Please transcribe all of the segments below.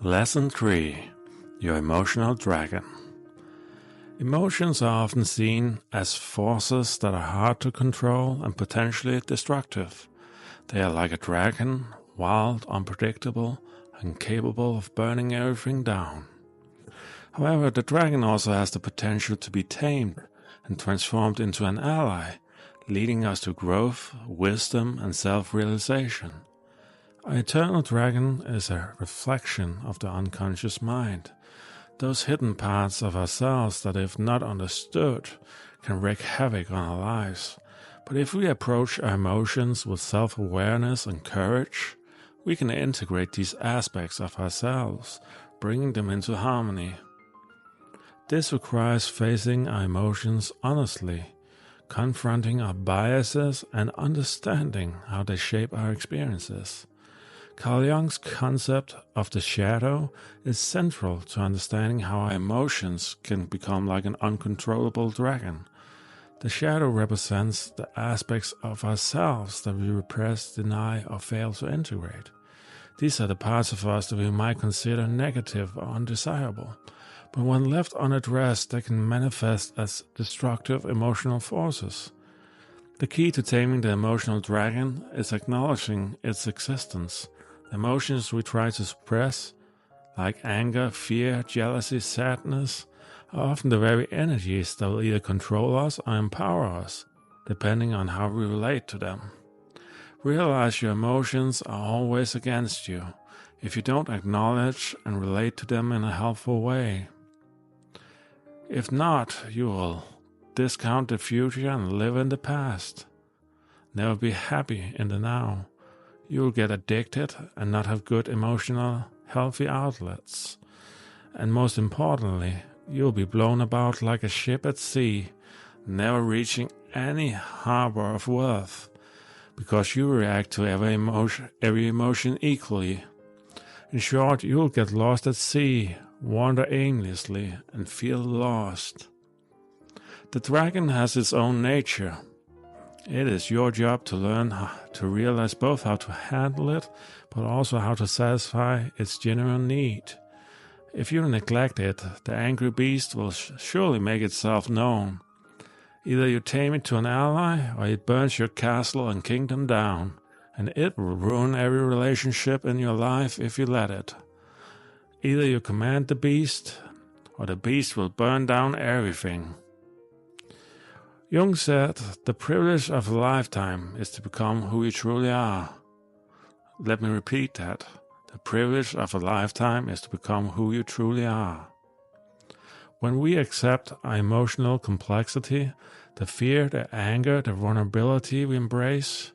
Lesson 3. Your Emotional Dragon. Emotions are often seen as forces that are hard to control and potentially destructive. They are like a dragon, wild, unpredictable, and capable of burning everything down. However, the dragon also has the potential to be tamed and transformed into an ally, leading us to growth, wisdom, and self-realization. Our eternal dragon is a reflection of the unconscious mind, those hidden parts of ourselves that, if not understood, can wreak havoc on our lives. But if we approach our emotions with self-awareness and courage, we can integrate these aspects of ourselves, bringing them into harmony. This requires facing our emotions honestly, confronting our biases, and understanding how they shape our experiences. Carl Jung's concept of the shadow is central to understanding how our emotions can become like an uncontrollable dragon. The shadow represents the aspects of ourselves that we repress, deny, or fail to integrate. These are the parts of us that we might consider negative or undesirable, but when left unaddressed, they can manifest as destructive emotional forces. The key to taming the emotional dragon is acknowledging its existence. The emotions we try to suppress, like anger, fear, jealousy, sadness, are often the very energies that will either control us or empower us, depending on how we relate to them. Realize your emotions are always against you if you don't acknowledge and relate to them in a helpful way. If not, you will discount the future and live in the past. Never be happy in the now. You will get addicted and not have good emotional, healthy outlets. And most importantly, you'll be blown about like a ship at sea, never reaching any harbor of worth, because you react to every emotion equally. In short, you'll get lost at sea, wander aimlessly, and feel lost. The dragon has its own nature. It is your job to learn to realize both how to handle it, but also how to satisfy its genuine need. If you neglect it, the angry beast will surely make itself known. Either you tame it to an ally, or it burns your castle and kingdom down, and it will ruin every relationship in your life if you let it. Either you command the beast, or the beast will burn down everything. Jung said, the privilege of a lifetime is to become who you truly are. Let me repeat that. The privilege of a lifetime is to become who you truly are. When we accept our emotional complexity, the fear, the anger, the vulnerability, we embrace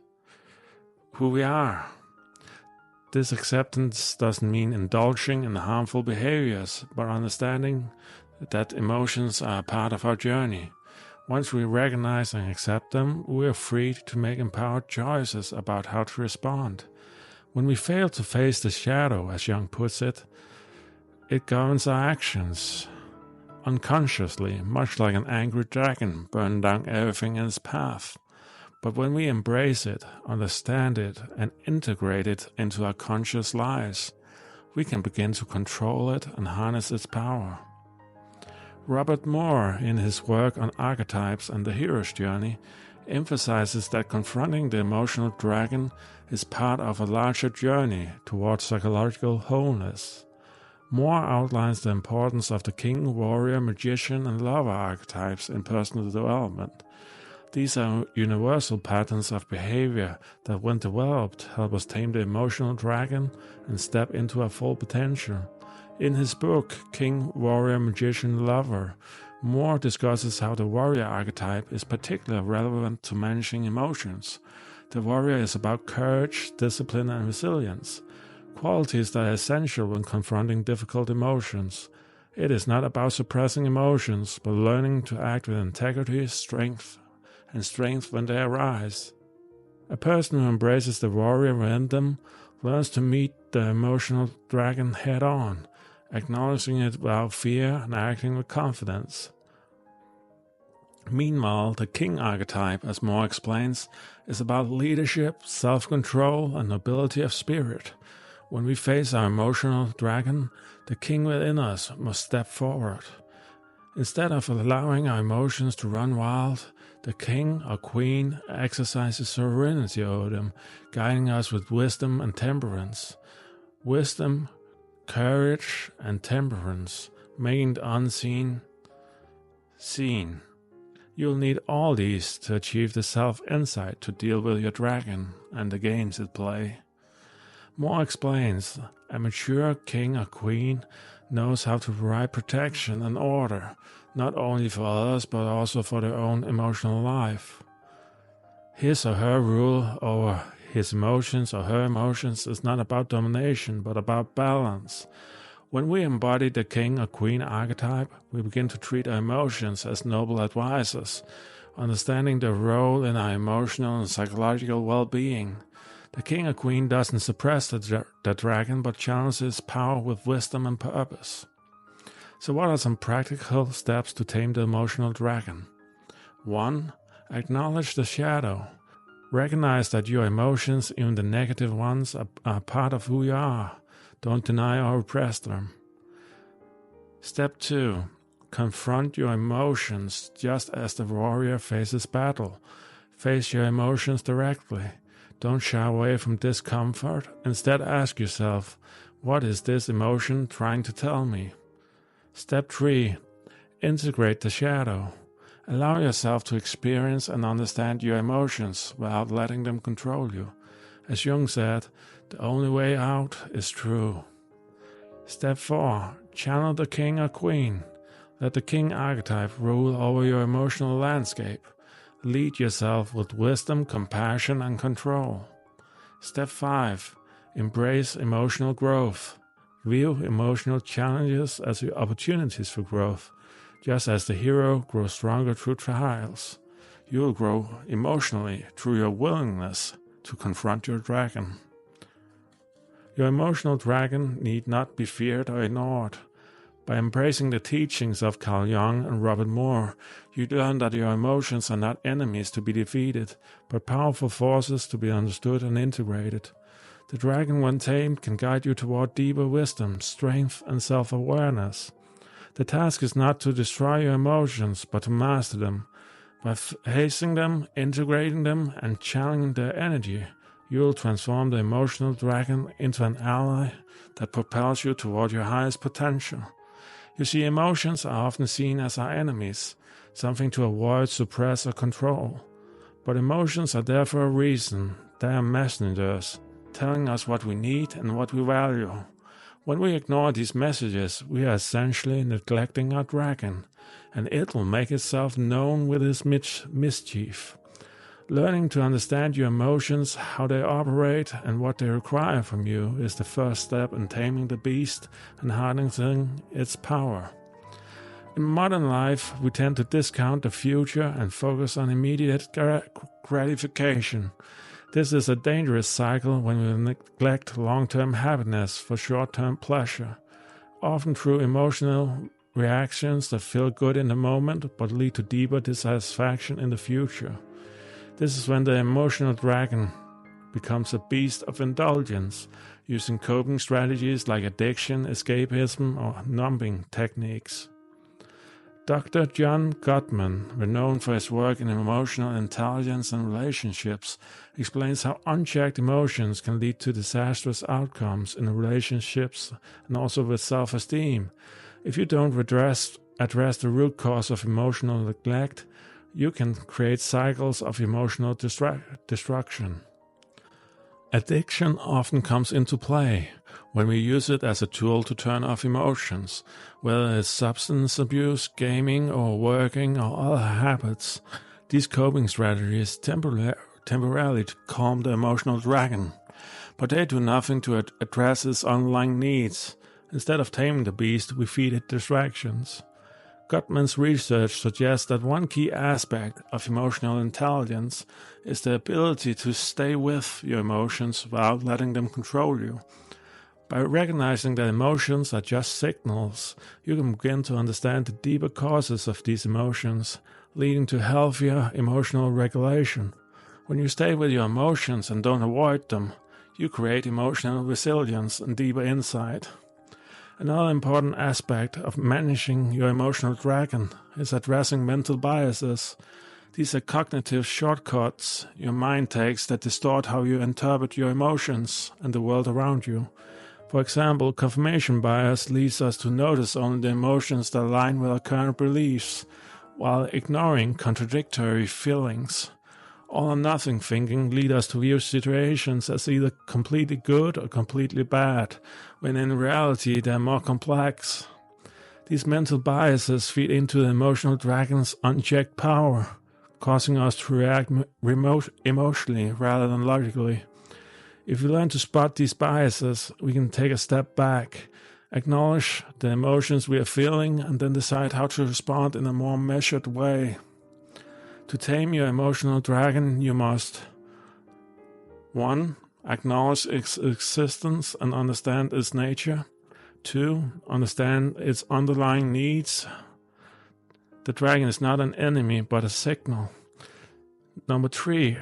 who we are. This acceptance doesn't mean indulging in harmful behaviors, but understanding that emotions are a part of our journey. Once we recognize and accept them, we are free to make empowered choices about how to respond. When we fail to face the shadow, as Jung puts it, it governs our actions unconsciously, much like an angry dragon burning down everything in its path. But when we embrace it, understand it, and integrate it into our conscious lives, we can begin to control it and harness its power. Robert Moore, in his work on archetypes and the hero's journey, emphasizes that confronting the emotional dragon is part of a larger journey towards psychological wholeness. Moore outlines the importance of the king, warrior, magician, and lover archetypes in personal development. These are universal patterns of behavior that, when developed, help us tame the emotional dragon and step into our full potential. In his book, King, Warrior, Magician, Lover, Moore discusses how the warrior archetype is particularly relevant to managing emotions. The warrior is about courage, discipline, and resilience, qualities that are essential when confronting difficult emotions. It is not about suppressing emotions, but learning to act with integrity, strength when they arise. A person who embraces the warrior within them learns to meet the emotional dragon head-on, acknowledging it without fear and acting with confidence. Meanwhile, the king archetype, as Moore explains, is about leadership, self-control, and nobility of spirit. When we face our emotional dragon, the king within us must step forward. Instead of allowing our emotions to run wild, the king or queen exercises sovereignty over them, guiding us with wisdom and temperance. Wisdom, courage, and temperance, making the unseen seen. You'll need all these to achieve the self-insight to deal with your dragon and the games it play. Moore explains, a mature king or queen knows how to provide protection and order, not only for others but also for their own emotional life. His or her rule over his emotions or her emotions is not about domination but about balance. When we embody the king or queen archetype, we begin to treat our emotions as noble advisors, understanding their role in our emotional and psychological well-being. The king or queen doesn't suppress the dragon, but challenges its power with wisdom and purpose. So what are some practical steps to tame the emotional dragon? 1. Acknowledge the shadow. Recognize that your emotions, even the negative ones, are part of who you are. Don't deny or repress them. Step 2. Confront your emotions just as the warrior faces battle. Face your emotions directly. Don't shy away from discomfort. Instead, ask yourself, what is this emotion trying to tell me? Step 3. Integrate the shadow. Allow yourself to experience and understand your emotions without letting them control you. As Jung said, the only way out is through. Step 4. Channel the king or queen. Let the king archetype rule over your emotional landscape. Lead yourself with wisdom, compassion, and control. Step 5. Embrace emotional growth. View emotional challenges as opportunities for growth. Just as the hero grows stronger through trials, you will grow emotionally through your willingness to confront your dragon. Your emotional dragon need not be feared or ignored. By embracing the teachings of Carl Jung and Robert Moore, you learn that your emotions are not enemies to be defeated, but powerful forces to be understood and integrated. The dragon, when tamed, can guide you toward deeper wisdom, strength, and self-awareness. The task is not to destroy your emotions, but to master them. By facing them, integrating them, and channeling their energy, you will transform the emotional dragon into an ally that propels you toward your highest potential. You see, emotions are often seen as our enemies, something to avoid, suppress, or control. But emotions are there for a reason. They are messengers, telling us what we need and what we value. When we ignore these messages, we are essentially neglecting our dragon, and it will make itself known with its mischief. Learning to understand your emotions, how they operate, and what they require from you is the first step in taming the beast and harnessing its power. In modern life, we tend to discount the future and focus on immediate gratification. This is a dangerous cycle when we neglect long-term happiness for short-term pleasure, often through emotional reactions that feel good in the moment but lead to deeper dissatisfaction in the future. This is when the emotional dragon becomes a beast of indulgence, using coping strategies like addiction, escapism, or numbing techniques. Dr. John Gottman, renowned for his work in emotional intelligence and relationships, explains how unchecked emotions can lead to disastrous outcomes in relationships and also with self-esteem. If you don't address the root cause of emotional neglect, you can create cycles of emotional destruction. Addiction often comes into play when we use it as a tool to turn off emotions, whether it's substance abuse, gaming, or working, or other habits. These coping strategies temporarily calm the emotional dragon, but they do nothing to address its underlying needs. Instead of taming the beast, we feed it distractions. Gottman's research suggests that one key aspect of emotional intelligence is the ability to stay with your emotions without letting them control you. By recognizing that emotions are just signals, you can begin to understand the deeper causes of these emotions, leading to healthier emotional regulation. When you stay with your emotions and don't avoid them, you create emotional resilience and deeper insight. Another important aspect of managing your emotional dragon is addressing mental biases. These are cognitive shortcuts your mind takes that distort how you interpret your emotions and the world around you. For example, confirmation bias leads us to notice only the emotions that align with our current beliefs, while ignoring contradictory feelings. All or nothing thinking leads us to view situations as either completely good or completely bad, when in reality they are more complex. These mental biases feed into the emotional dragon's unchecked power, causing us to react emotionally rather than logically. If we learn to spot these biases, we can take a step back, acknowledge the emotions we are feeling, and then decide how to respond in a more measured way. To tame your emotional dragon, you must 1. Acknowledge its existence and understand its nature. 2. Understand its underlying needs. The dragon is not an enemy, but a signal. 3.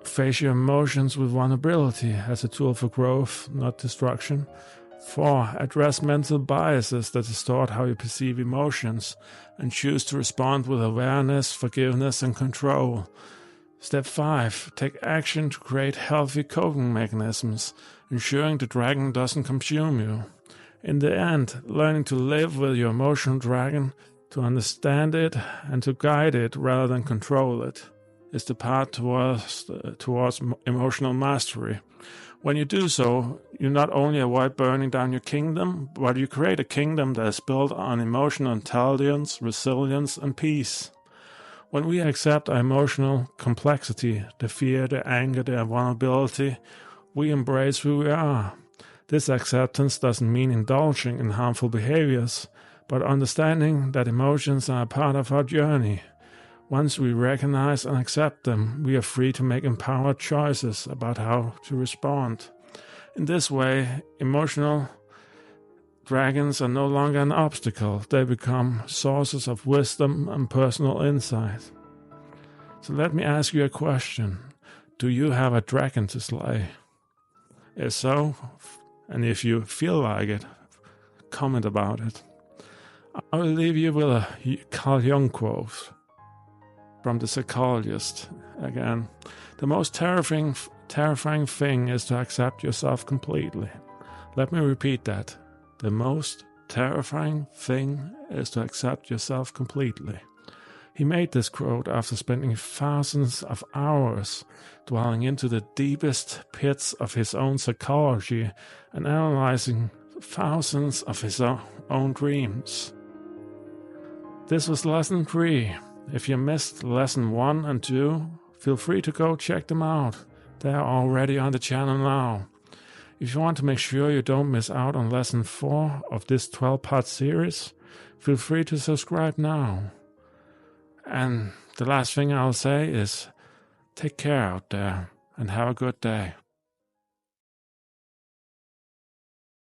Face your emotions with vulnerability as a tool for growth, not destruction. 4. Address mental biases that distort how you perceive emotions and choose to respond with awareness, forgiveness, and control. Step 5. Take action to create healthy coping mechanisms, ensuring the dragon doesn't consume you. In the end, learning to live with your emotional dragon, to understand it and to guide it rather than control it, is the path towards emotional mastery. When you do so, you not only avoid burning down your kingdom, but you create a kingdom that is built on emotional intelligence, resilience, and peace. When we accept our emotional complexity, the fear, the anger, the vulnerability, we embrace who we are. This acceptance doesn't mean indulging in harmful behaviors, but understanding that emotions are a part of our journey. Once we recognize and accept them, we are free to make empowered choices about how to respond. In this way, emotional dragons are no longer an obstacle. They become sources of wisdom and personal insight. So let me ask you a question. Do you have a dragon to slay? If so, and if you feel like it, comment about it. I will leave you with a Carl Jung quote from The Psychologist. Again, the most terrifying thing is to accept yourself completely. Let me repeat that. The most terrifying thing is to accept yourself completely. He made this quote after spending thousands of hours dwelling into the deepest pits of his own psychology and analyzing thousands of his own dreams. This was lesson 3. If you missed lesson 1 and 2, feel free to go check them out. They are already on the channel now. If you want to make sure you don't miss out on lesson 4 of this 12-part series, feel free to subscribe now. And the last thing I'll say is, take care out there and have a good day.